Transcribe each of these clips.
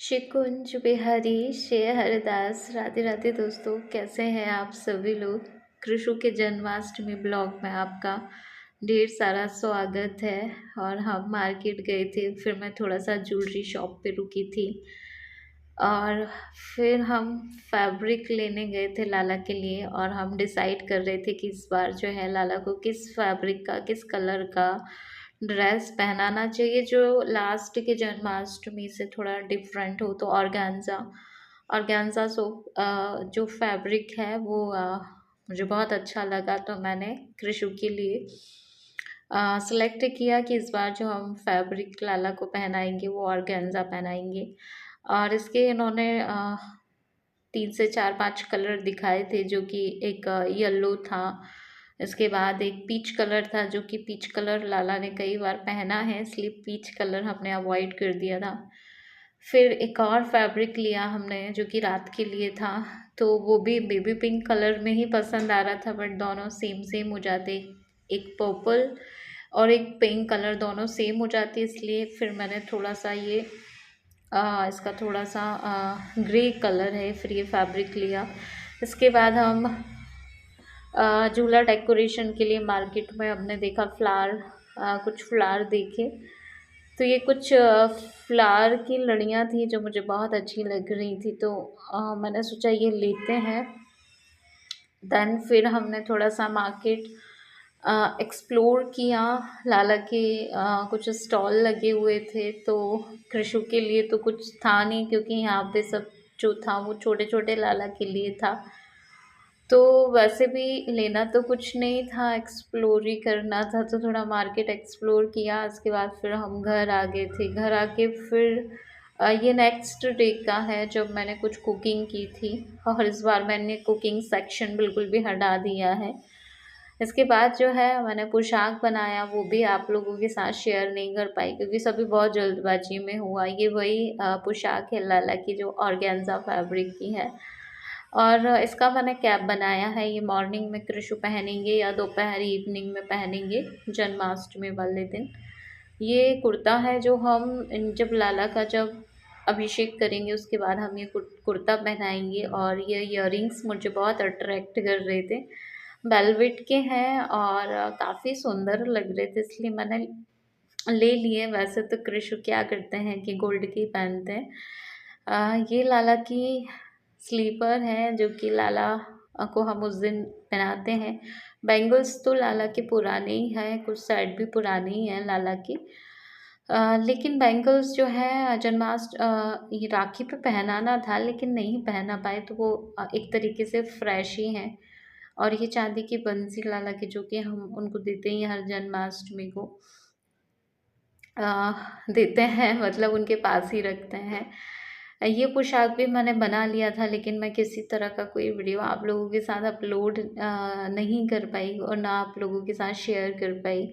शिकुंज बिहारी शेर हरदास। राधे राधे दोस्तों, कैसे हैं आप सभी लोग। कृषु के जन्माष्टमी ब्लॉग में आपका ढेर सारा स्वागत है। और हम मार्केट गए थे, फिर मैं थोड़ा सा ज्वेलरी शॉप पे रुकी थी और फिर हम फैब्रिक लेने गए थे लाला के लिए। और हम डिसाइड कर रहे थे कि इस बार जो है लाला को किस फैब्रिक का, किस कलर का ड्रेस पहनाना चाहिए जो लास्ट के जन्माष्टमी से थोड़ा डिफरेंट हो। तो ऑर्गेन्जा ऑर्गेन्जा सो जो फैब्रिक है वो मुझे बहुत अच्छा लगा, तो मैंने कृषु के लिए सेलेक्ट किया कि इस बार जो हम फैब्रिक लाला को पहनाएंगे वो ऑर्गेन्जा पहनाएंगे। और इसके इन्होंने 3 से 4 5 कलर दिखाए थे, जो कि एक येलो था, इसके बाद एक पीच कलर था, जो कि पीच कलर लाला ने कई बार पहना है, इसलिए पीच कलर हमने अवॉइड कर दिया था। फिर एक और फैब्रिक लिया हमने जो कि रात के लिए था, तो वो भी बेबी पिंक कलर में ही पसंद आ रहा था, बट दोनों सेम सेम हो जाते, एक पर्पल और एक पिंक कलर दोनों सेम हो जाते, इसलिए फिर मैंने थोड़ा सा ये इसका थोड़ा सा ग्रे कलर है, फिर ये फैब्रिक लिया। इसके बाद हम झूला डेकोरेशन के लिए मार्केट में हमने देखा फ्लावर, कुछ फ्लावर देखे, तो ये कुछ फ्लावर की लड़ियाँ थी जो मुझे बहुत अच्छी लग रही थी, तो मैंने सोचा ये लेते हैं। देन फिर हमने थोड़ा सा मार्केट एक्सप्लोर किया। लाला के कुछ स्टॉल लगे हुए थे, तो कृषु के लिए तो कुछ था नहीं, क्योंकि यहाँ पे सब जो था वो छोटे छोटे लाला के लिए था, तो वैसे भी लेना तो कुछ नहीं था, एक्सप्लोर ही करना था, तो थोड़ा मार्केट एक्सप्लोर किया। उसके बाद फिर हम घर आ गए थे। घर आके फिर ये नेक्स्ट डे का है जब मैंने कुछ कुकिंग की थी, और इस बार मैंने कुकिंग सेक्शन बिल्कुल भी हटा दिया है। इसके बाद जो है मैंने पोशाक बनाया, वो भी आप लोगों के साथ शेयर नहीं कर पाई क्योंकि सभी बहुत जल्दबाजी में हुआ। ये वही पोशाक है लाला की जो ऑर्गेन्जा फैब्रिक की है, और इसका मैंने कैप बनाया है। ये मॉर्निंग में कृषु पहनेंगे या दोपहर इवनिंग में पहनेंगे जन्माष्टमी वाले दिन। ये कुर्ता है जो हम जब लाला का जब अभिषेक करेंगे उसके बाद हम ये कुर्ता पहनाएंगे। और ये इयररिंग्स मुझे बहुत अट्रैक्ट कर रहे थे, वेलवेट के हैं और काफ़ी सुंदर लग रहे थे, इसलिए मैंने ले लिए। वैसे तो कृषु क्या करते हैं कि गोल्ड की पहनते हैं। ये लाला की स्लीपर है जो कि लाला को हम उस दिन पहनाते हैं। बैंगल्स तो लाला के पुराने ही हैं, कुछ सेट भी पुरानी ही हैं लाला की, लेकिन बैंगल्स जो है ये राखी पे पहनाना था लेकिन नहीं पहना पाए, तो वो एक तरीके से फ्रेश ही हैं। और ये चांदी की बंसी लाला की जो कि हम उनको देते ही हर जन्माष्टमी को देते हैं, मतलब उनके पास ही रखते हैं। ये पोशाक भी मैंने बना लिया था, लेकिन मैं किसी तरह का कोई वीडियो आप लोगों के साथ अपलोड नहीं कर पाई और ना आप लोगों के साथ शेयर कर पाई।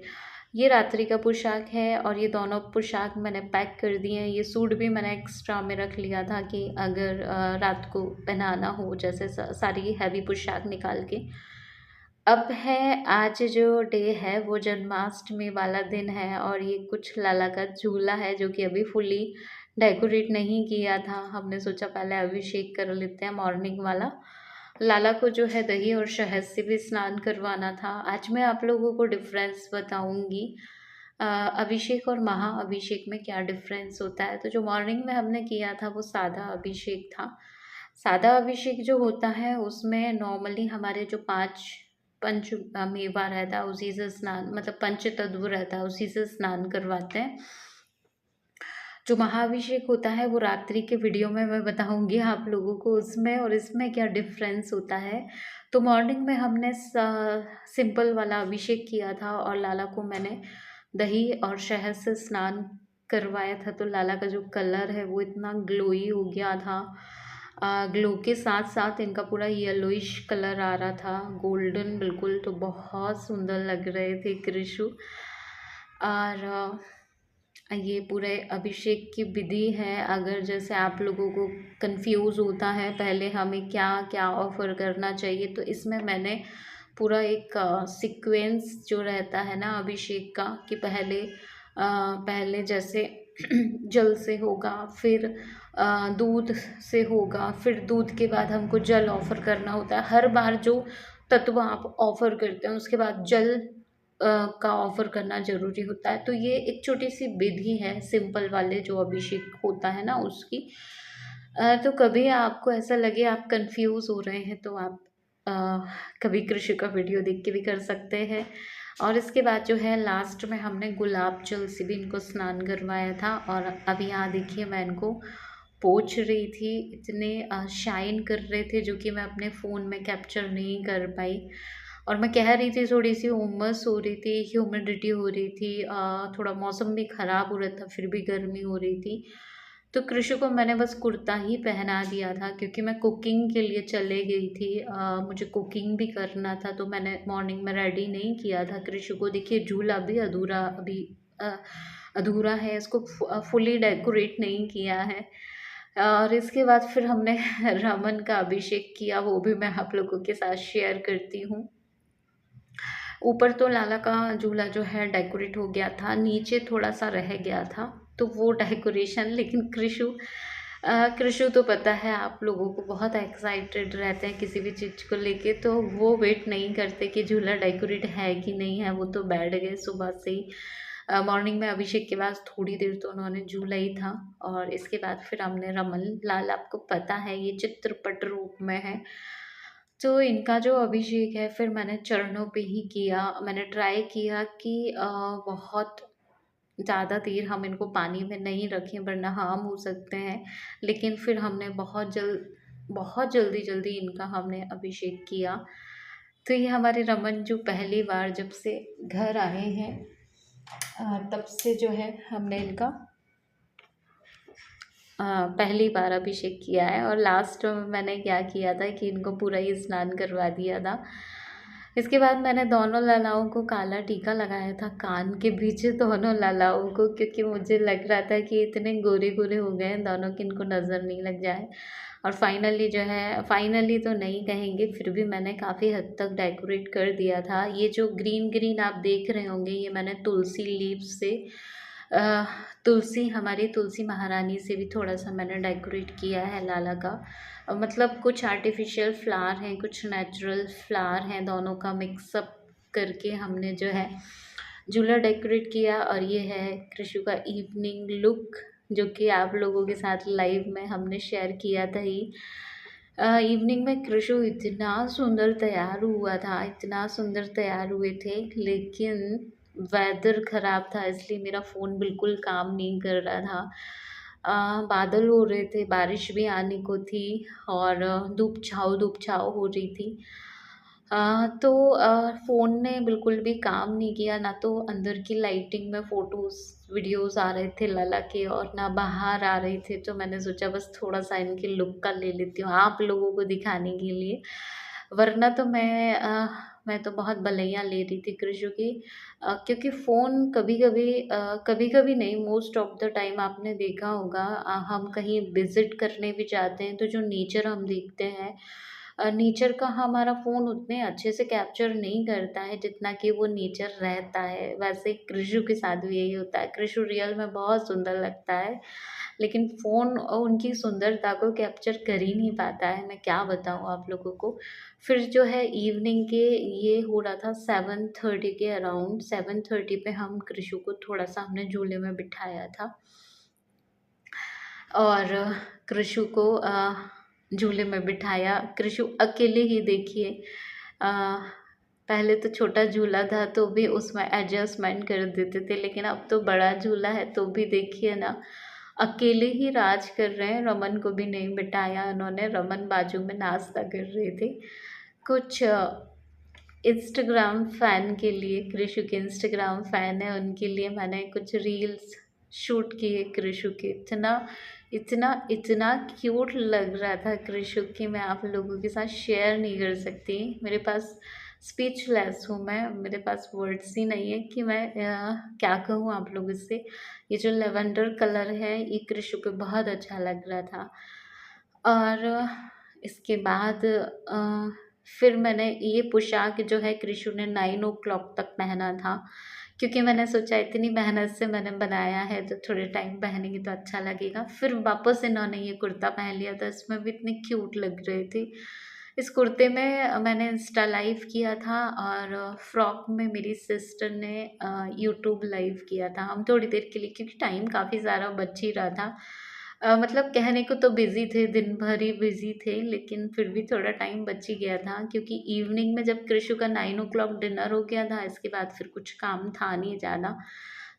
ये रात्रि का पोशाक है और ये दोनों पोशाक मैंने पैक कर दिए हैं। ये सूट भी मैंने एक्स्ट्रा में रख लिया था कि अगर रात को पहनाना हो, जैसे सारी हैवी पोशाक निकाल के। अब है आज जो डे है वो जन्माष्टमी वाला दिन है, और ये कुछ लाला का झूला है जो कि अभी फुली डेकोरेट नहीं किया था। हमने सोचा पहले अभिषेक कर लेते हैं मॉर्निंग वाला। लाला को जो है दही और शहद से भी स्नान करवाना था। आज मैं आप लोगों को डिफरेंस बताऊंगी अभिषेक और महाअभिषेक में क्या डिफरेंस होता है। तो जो मॉर्निंग में हमने किया था वो सादा अभिषेक था। सादा अभिषेक जो होता है उसमें नॉर्मली हमारे जो 5 पंच मेवा रहता है उसी से स्नान, मतलब पंच तत्व रहता है उसी से स्नान करवाते हैं। जो महाअभिषेक होता है वो रात्रि के वीडियो में मैं बताऊंगी आप लोगों को उसमें और इसमें क्या डिफरेंस होता है। तो मॉर्निंग में हमने सिंपल वाला अभिषेक किया था और लाला को मैंने दही और शहद से स्नान करवाया था। तो लाला का जो कलर है वो इतना ग्लोई हो गया था, ग्लो के साथ साथ इनका पूरा येलोइश कलर आ रहा था, गोल्डन बिल्कुल, तो बहुत सुंदर लग रहे थे कृषु। और ये पूरे अभिषेक की विधि है। अगर जैसे आप लोगों को कंफ्यूज होता है पहले हमें क्या क्या ऑफर करना चाहिए, तो इसमें मैंने पूरा एक सीक्वेंस जो रहता है ना अभिषेक का, कि पहले जैसे जल से होगा, फिर दूध से होगा, फिर दूध के बाद हमको जल ऑफ़र करना होता है। हर बार जो तत्व आप ऑफ़र करते हैं उसके बाद जल का ऑफ़र करना ज़रूरी होता है। तो ये एक छोटी-सी विधि है सिंपल वाले जो अभिषेक होता है ना उसकी। तो कभी आपको ऐसा लगे आप कन्फ्यूज़ हो रहे हैं तो आप अ, कभी कृषि का वीडियो देख के भी कर सकते हैं। और इसके बाद जो है लास्ट में हमने गुलाब जल से भी इनको स्नान करवाया था। और अभी यहाँ देखिए मैं इनको पोंछ रही थी, इतने शाइन कर रहे थे जो कि मैं अपने फ़ोन में कैप्चर नहीं कर पाई। और मैं कह रही थी थोड़ी-सी उमस हो रही थी, ह्यूमिडिटी हो रही थी, थोड़ा मौसम भी ख़राब हो रहा था, फिर भी गर्मी हो रही थी। तो कृषि को मैंने बस कुर्ता ही पहना दिया था क्योंकि मैं कुकिंग के लिए चले गई थी। मुझे कुकिंग भी करना था तो मैंने मॉर्निंग में रेडी नहीं किया था कृषि को। देखिए झूला भी अ, अधूरा है, इसको फुली डेकोरेट नहीं किया है। और इसके बाद फिर हमने रमन का अभिषेक किया, वो भी मैं आप लोगों के साथ शेयर करती हूँ। ऊपर तो लाला का झूला जो है डेकोरेट हो गया था, नीचे थोड़ा-सा रह गया था, तो वो डेकोरेशन लेकिन कृषु तो पता है आप लोगों को बहुत एक्साइटेड रहते हैं किसी भी चीज़ को लेके, तो वो वेट नहीं करते कि झूला डेकोरेट है कि नहीं है, वो तो बैठ गए सुबह से ही। मॉर्निंग में अभिषेक के बाद थोड़ी देर तो उन्होंने झूला ही था और इसके बाद फिर हमने रमन लाल, आपको पता है ये चित्रपट रूप में है। तो इनका जो अभिषेक है फिर मैंने चरणों पे ही किया। मैंने ट्राई किया कि बहुत ज़्यादा देर हम इनको पानी में नहीं रखें वरना हार्म हो सकते हैं। लेकिन फिर हमने बहुत जल्दी-जल्दी इनका हमने अभिषेक किया। तो ये हमारे रमन जो पहली बार जब से घर आए हैं तब से जो है हमने इनका पहली बार अभिषेक किया है। और लास्ट में मैंने क्या किया था कि इनको पूरा ही स्नान करवा दिया था। इसके बाद मैंने दोनों लालाओं को काला टीका लगाया था कान के पीछे, दोनों लालाओं को, क्योंकि मुझे लग रहा था कि इतने गोरे-गोरे हो गए हैं दोनों कि इनको नज़र नहीं लग जाए। और फाइनली जो है, फाइनली तो नहीं कहेंगे, फिर भी मैंने काफ़ी हद तक डेकोरेट कर दिया था। ये जो ग्रीन-ग्रीन आप देख रहे होंगे ये मैंने तुलसी लीव्स से अ, तुलसी, हमारी तुलसी महारानी से भी थोड़ा-सा मैंने डेकोरेट किया है लाला का। मतलब कुछ आर्टिफ़िशियल फ्लावर हैं, कुछ नेचुरल फ्लावर हैं, दोनों का मिक्सअप करके हमने जो है झूला डेकोरेट किया। और ये है कृषु का इवनिंग लुक जो कि आप लोगों के साथ लाइव में हमने शेयर किया था ही। इवनिंग में कृषु इतना सुंदर तैयार हुआ था, इतना सुंदर तैयार हुए थे, लेकिन वेदर ख़राब था इसलिए मेरा फ़ोन बिल्कुल काम नहीं कर रहा था। बादल हो रहे थे, बारिश भी आने को थी और धूप छाँव हो रही थी। फ़ोन ने बिल्कुल भी काम नहीं किया, ना तो अंदर की लाइटिंग में फ़ोटोज़, वीडियोज़ आ रहे थे लाला के और ना बाहर आ रहे थे। तो मैंने सोचा बस थोड़ा-सा इनके लुक का ले लेती हूँ आप लोगों को दिखाने के लिए। वरना तो मैं तो बहुत भलाइयाँ ले रही थी कृषु की, क्योंकि फ़ोन कभी-कभी नहीं, मोस्ट ऑफ द टाइम आपने देखा होगा, हम कहीं विज़िट करने भी जाते हैं तो जो नेचर हम देखते हैं, नेचर का हमारा फ़ोन उतने अच्छे से कैप्चर नहीं करता है जितना कि वो नेचर रहता है। वैसे कृषु के साथ भी यही होता है, कृषु रियल में बहुत सुंदर लगता है, लेकिन फ़ोन उनकी सुंदरता को कैप्चर कर ही नहीं पाता है, मैं क्या बताऊँ आप लोगों को। फिर जो है इवनिंग के, ये हो रहा था 7:30 के अराउंड, 7:30 पे हम कृषु को थोड़ा-सा हमने झूले में बिठाया था। और कृषु को झूले में बिठाया, कृषु अकेले ही देखिए, अ, पहले तो छोटा झूला था तो भी उसमें एडजस्टमेंट कर देते थे, लेकिन अब तो बड़ा झूला है तो भी देखिए ना, अकेले ही राज कर रहे हैं, रमन को भी नहीं बिठाया उन्होंने, रमन बाजू में नाश्ता कर रहे थे। कुछ इंस्टाग्राम फ़ैन के लिए, कृषु के इंस्टाग्राम फ़ैन है उनके लिए मैंने कुछ रील्स शूट किए कृषु के। इतना क्यूट लग रहा था कृषु कि मैं आप लोगों के साथ शेयर नहीं कर सकती। मेरे पास स्पीचलेस हूँ मैं, मेरे पास वर्ड्स ही नहीं है कि मैं क्या कहूँ आप लोगों से। ये जो लेवेंडर कलर है ये कृषु पे बहुत अच्छा लग रहा था। और इसके बाद फिर मैंने ये पोशाक जो है कृषु ने 9 o'clock तक पहना था, क्योंकि मैंने सोचा इतनी मेहनत से मैंने बनाया है तो थोड़े टाइम पहनेंगे तो अच्छा लगेगा। फिर वापस इन्होंने ये कुर्ता पहन लिया था, इसमें भी इतने क्यूट लग रहे थे। इस कुर्ते में मैंने इंस्टा लाइव किया था और फ्रॉक में मेरी सिस्टर ने यूट्यूब लाइव किया था। हम थोड़ी देर के लिए, क्योंकि टाइम काफ़ी सारा बच ही रहा था। मतलब कहने को तो बिज़ी थे, दिन भर ही बिज़ी थे, लेकिन फिर भी थोड़ा टाइम बच ही गया था, क्योंकि इवनिंग में जब कृषु का 9 ओ क्लॉक डिनर हो गया था, इसके बाद फिर कुछ काम था नहीं ज़्यादा,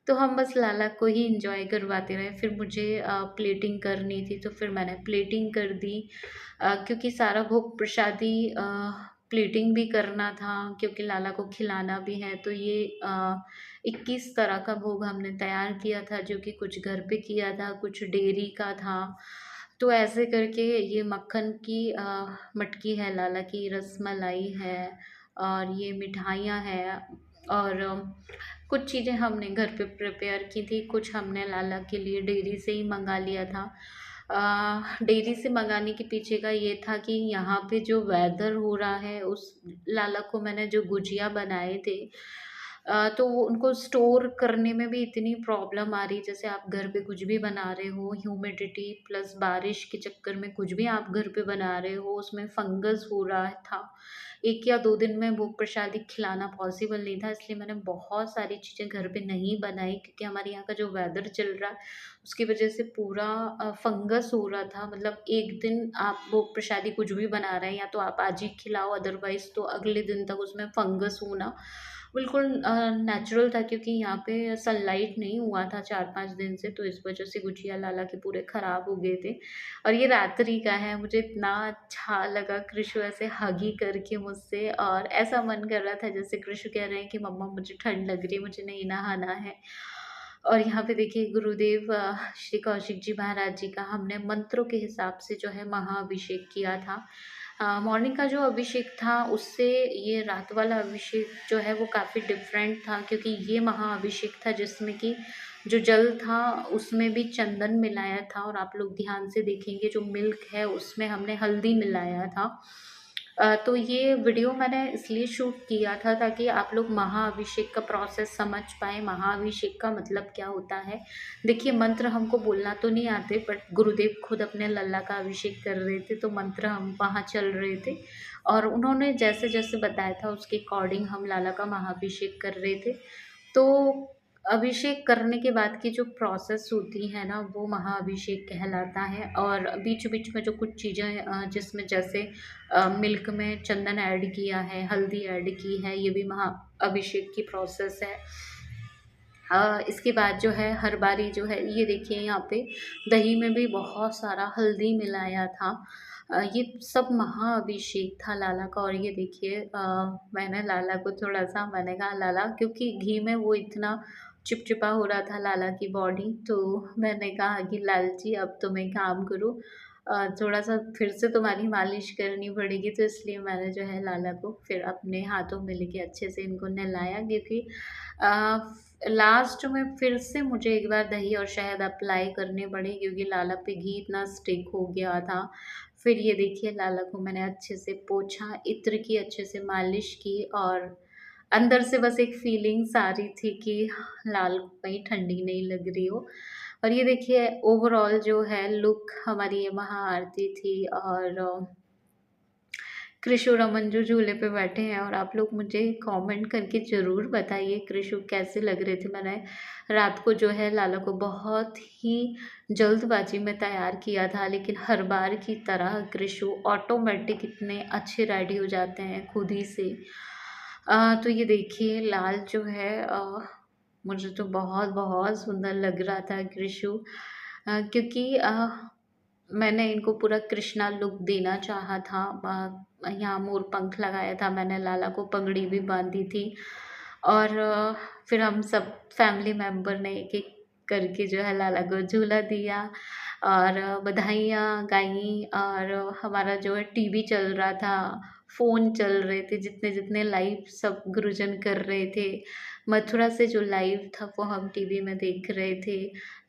तो हम बस लाला को ही एंजॉय करवाते रहे। फिर मुझे प्लेटिंग करनी थी, तो फिर मैंने प्लेटिंग कर दी, क्योंकि सारा भोग प्रसादी प्लेटिंग भी करना था, क्योंकि लाला को खिलाना भी है। तो ये 21 तरह का भोग हमने तैयार किया था, जो कि कुछ घर पे किया था, कुछ डेयरी का था। तो ऐसे करके ये मक्खन की मटकी है, लाला की रसमलाई है, और ये मिठाइयाँ हैं, और कुछ चीज़ें हमने घर पे प्रिपेयर की थी, कुछ हमने लाला के लिए डेयरी से ही मंगा लिया था। डेयरी से मंगाने के पीछे का ये था कि यहाँ पे जो वेदर हो रहा है, उस लाला को मैंने जो गुजिया बनाए थे, तो वो उनको स्टोर करने में भी इतनी प्रॉब्लम आ रही, जैसे आप घर पे कुछ भी बना रहे हो, ह्यूमिडिटी प्लस बारिश के चक्कर में कुछ भी आप घर पे बना रहे हो, उसमें फंगस हो रहा था। 1 या 2 दिन में भोग प्रसादी खिलाना पॉसिबल नहीं था, इसलिए मैंने बहुत सारी चीज़ें घर पे नहीं बनाई, क्योंकि हमारे यहाँ का जो वेदर चल रहा है, उसकी वजह से पूरा फंगस हो रहा था। मतलब एक दिन आप भोग प्रसादी कुछ भी बना रहे हैं, या तो आप आज ही खिलाओ, अदरवाइज़ तो अगले दिन तक उसमें फंगस होना बिल्कुल नेचुरल था, क्योंकि यहाँ पे सनलाइट नहीं हुआ था 4-5 दिन से, तो इस वजह से गुजिया लाला के पूरे ख़राब हो गए थे। और ये रात्रि का है, मुझे इतना अच्छा लगा, कृषु ऐसे हग ही करके मुझसे, और ऐसा मन कर रहा था जैसे कृषु कह रहे हैं कि मम्मा मुझे ठंड लग रही है, मुझे नहीं नहाना है। और यहाँ पे देखिए गुरुदेव श्री कौशिक जी महाराज जी का हमने मंत्रों के हिसाब से जो है महाअभिषेक किया था। मॉर्निंग का जो अभिषेक था उससे ये रात वाला अभिषेक जो है वो काफ़ी डिफरेंट था, क्योंकि ये महाअभिषेक था जिसमें कि जो जल था उसमें भी चंदन मिलाया था, और आप लोग ध्यान से देखेंगे जो मिल्क है उसमें हमने हल्दी मिलाया था। तो ये वीडियो मैंने इसलिए शूट किया था ताकि आप लोग महाअभिषेक का प्रोसेस समझ पाएँ, महाअभिषेक का मतलब क्या होता है। देखिए मंत्र हमको बोलना तो नहीं आते, बट गुरुदेव खुद अपने लल्ला का अभिषेक कर रहे थे, तो मंत्र हम वहाँ चल रहे थे, और उन्होंने जैसे-जैसे बताया था उसके अकॉर्डिंग हम लाला का महाअभिषेक कर रहे थे। तो अभिषेक करने के बाद की जो प्रोसेस होती है ना, वो महाअभिषेक कहलाता है। और बीच-बीच में जो कुछ चीज़ें जिसमें जैसे मिल्क में चंदन ऐड किया है, हल्दी ऐड की है, ये भी महाअभिषेक की प्रोसेस है। इसके बाद जो है हर बारी जो है, ये देखिए यहाँ पे दही में भी बहुत सारा हल्दी मिलाया था। ये सब महाअभिषेक था लाला का। और ये देखिए मैंने लाला को थोड़ा-सा, मैंने कहा लाला, क्योंकि घी में वो इतना चिपचिपा हो रहा था लाला की बॉडी, तो मैंने कहा कि लाल जी अब तुम एक काम करो, थोड़ा-सा फिर से तुम्हारी मालिश करनी पड़ेगी। तो इसलिए मैंने जो है लाला को फिर अपने हाथों में लेके अच्छे से इनको नहलाया, क्योंकि अ, लास्ट में फिर से मुझे एक बार दही और शहद अप्लाई करने पड़े, क्योंकि लाला पे घी इतना स्टिक हो गया था। फिर ये देखिए लाला को मैंने अच्छे से पोंछा, इत्र की अच्छे से मालिश की, और अंदर से बस एक फीलिंग्स आ रही थी कि लाल को कहीं ठंडी नहीं लग रही हो। और ये देखिए ओवरऑल जो है लुक हमारी ये महाआरती थी, और कृषु रमन जो झूले पे बैठे हैं, और आप लोग मुझे कमेंट करके ज़रूर बताइए कृषु कैसे लग रहे थे। मैंने रात को जो है लाला को बहुत ही जल्दबाजी में तैयार किया था, लेकिन हर बार की तरह कृषु ऑटोमेटिक इतने अच्छे रेडी हो जाते हैं खुद ही से। तो ये देखिए लाल जो है मुझे तो बहुत बहुत सुंदर लग रहा था कृषु, क्योंकि मैंने इनको पूरा कृष्णा लुक देना चाहा था। यहाँ मोर पंख लगाया था मैंने, लाला को पगड़ी भी बांधी थी, और फिर हम सब फैमिली मेंबर ने एक-एक करके जो है लाला को झूला दिया, और बधाइयाँ गाई, और हमारा जो है टीवी चल रहा था, फ़ोन चल रहे थे, जितने-जितने लाइव सब गुरुजन कर रहे थे। मथुरा से जो लाइव था वो हम टीवी में देख रहे थे।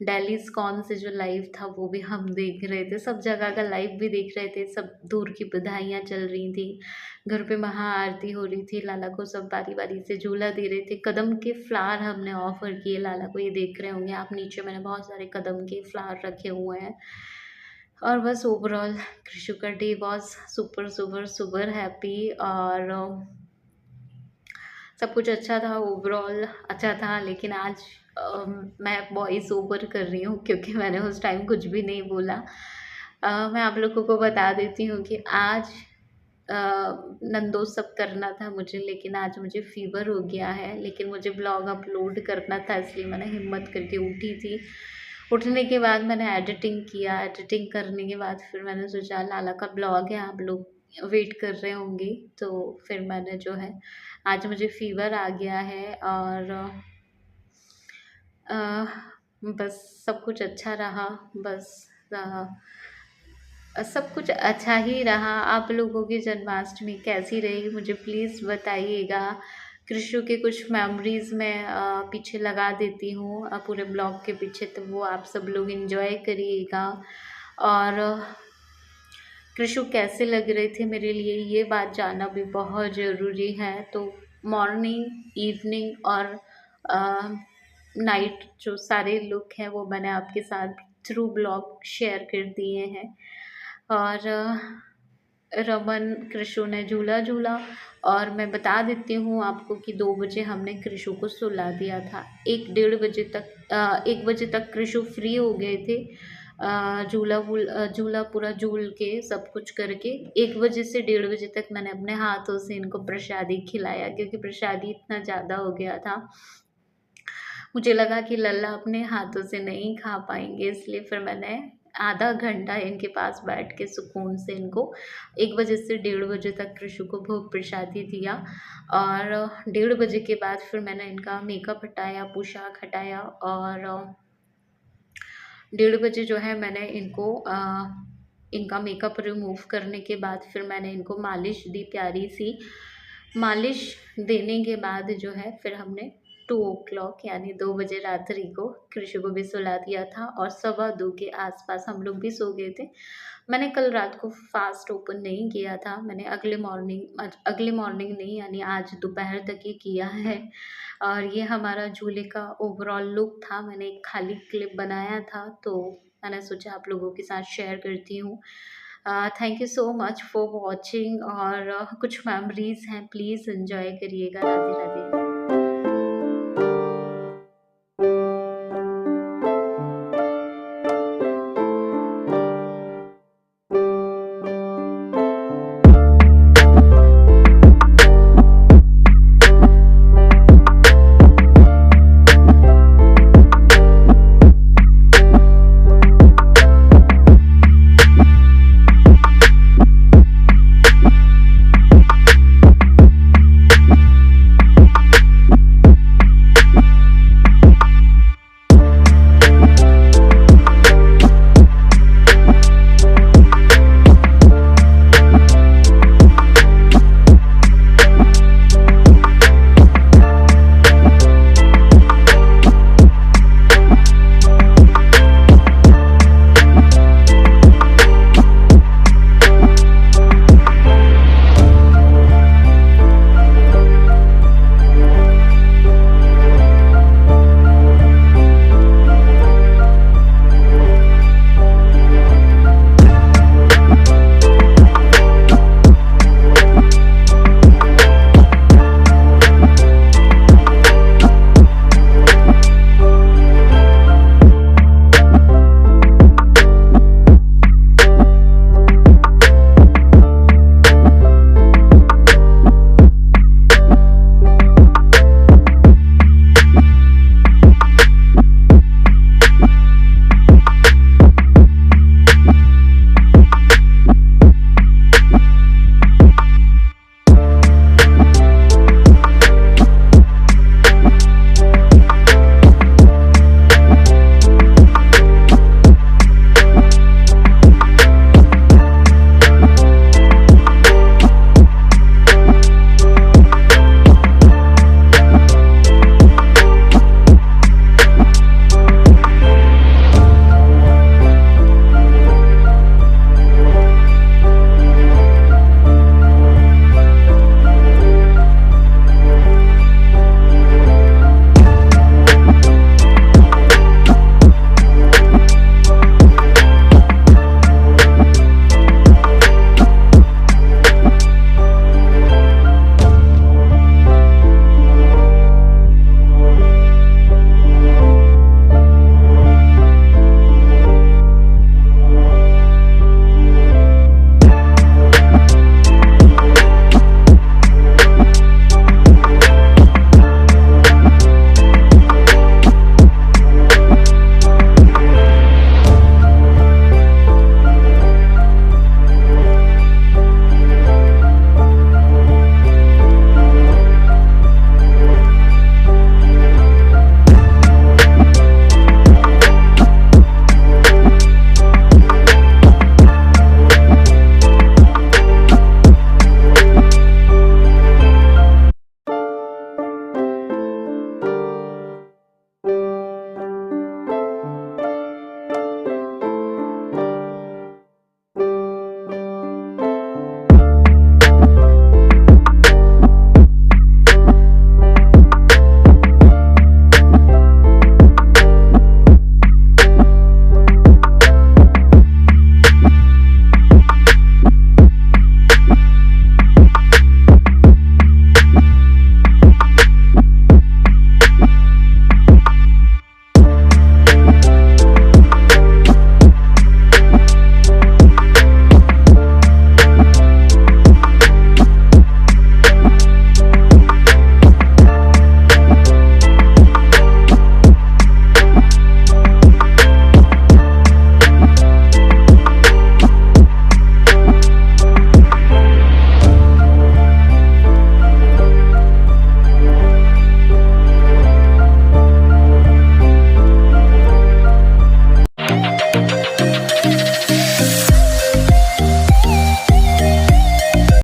दिल्ली इस्कॉन से जो लाइव था वो भी हम देख रहे थे। सब जगह का लाइव भी देख रहे थे। सब दूर की बधाइयाँ चल रही थी। घर पे महाआरती हो रही थी। लाला को सब बारी-बारी से झूला दे रहे थे। कदम के फ्लावर हमने ऑफ़र किए लाला को, ये देख रहे होंगे आप नीचे मैंने बहुत सारे कदम के फ्लावर रखे हुए हैं। और बस ओवरऑल कृषु का day was super, super, super happy और सब कुछ अच्छा था, ओवरऑल अच्छा था। लेकिन आज मैं वॉइस ओवर कर रही हूँ क्योंकि मैंने उस टाइम कुछ भी नहीं बोला। मैं आप लोगों को बता देती हूँ कि आज नंदोस सब करना था मुझे, लेकिन आज मुझे फ़ीवर हो गया है। लेकिन मुझे ब्लॉग अपलोड करना था इसलिए मैंने हिम्मत करके उठी थी। उठने के बाद मैंने एडिटिंग किया। एडिटिंग करने के बाद फिर मैंने सोचा लाला का ब्लॉग है, आप लोग वेट कर रहे होंगे, तो फिर मैंने जो है आज मुझे फ़ीवर आ गया है और बस सब कुछ अच्छा रहा। बस सब कुछ अच्छा ही रहा। आप लोगों की जन्माष्टमी कैसी रही मुझे प्लीज़ बताइएगा। कृषु के कुछ मेमोरीज़ मैं पीछे लगा देती हूँ पूरे ब्लॉग के पीछे, तो वो आप सब लोग एंजॉय करिएगा। और कृषु कैसे लग रहे थे मेरे लिए ये बात जानना भी बहुत ज़रूरी है। तो मॉर्निंग, इवनिंग और नाइट जो सारे लुक हैं वो मैंने आपके साथ थ्रू ब्लॉग शेयर कर दिए हैं। और रमन कृषु ने झूला झूला और मैं बता देती हूँ आपको कि 2 बजे हमने कृषु को सुला दिया था। 1 डेढ़ बजे तक 1 बजे तक कृषु फ्री हो गए थे। झूला पूरा झूल के सब कुछ करके 1 बजे से डेढ़ बजे तक मैंने अपने हाथों से इनको प्रसादी खिलाया क्योंकि प्रसादी इतना ज़्यादा हो गया था। मुझे लगा कि लल्ला अपने हाथों से नहीं खा पाएँगे, इसलिए फिर मैंने आधा घंटा इनके पास बैठ के सुकून से इनको 1 बजे से डेढ़ बजे तक कृषु को भोग प्रसादी दिया। और डेढ़ बजे के बाद फिर मैंने इनका मेकअप हटाया, पोशाक हटाया और डेढ़ बजे जो है मैंने इनका मेकअप रिमूव करने के बाद फिर मैंने इनको मालिश दी प्यारी सी। मालिश देने के बाद जो है फिर हमने 2 o'clock यानी 2 बजे रात्रि को कृषु को भी सुला दिया था और 2:15 के आसपास हम लोग भी सो गए थे। मैंने कल रात को फास्ट ओपन नहीं किया था। मैंने अगले मॉर्निंग नहीं यानी आज दोपहर तक ही किया है। और ये हमारा झूले का ओवरऑल लुक था। मैंने एक खाली क्लिप बनाया था तो मैंने सोचा आप लोगों के साथ शेयर करती हूँ। Thank you so much for watching और कुछ मेमोरीज़ हैं, प्लीज़ एंजॉय करिएगा। राधे राधे।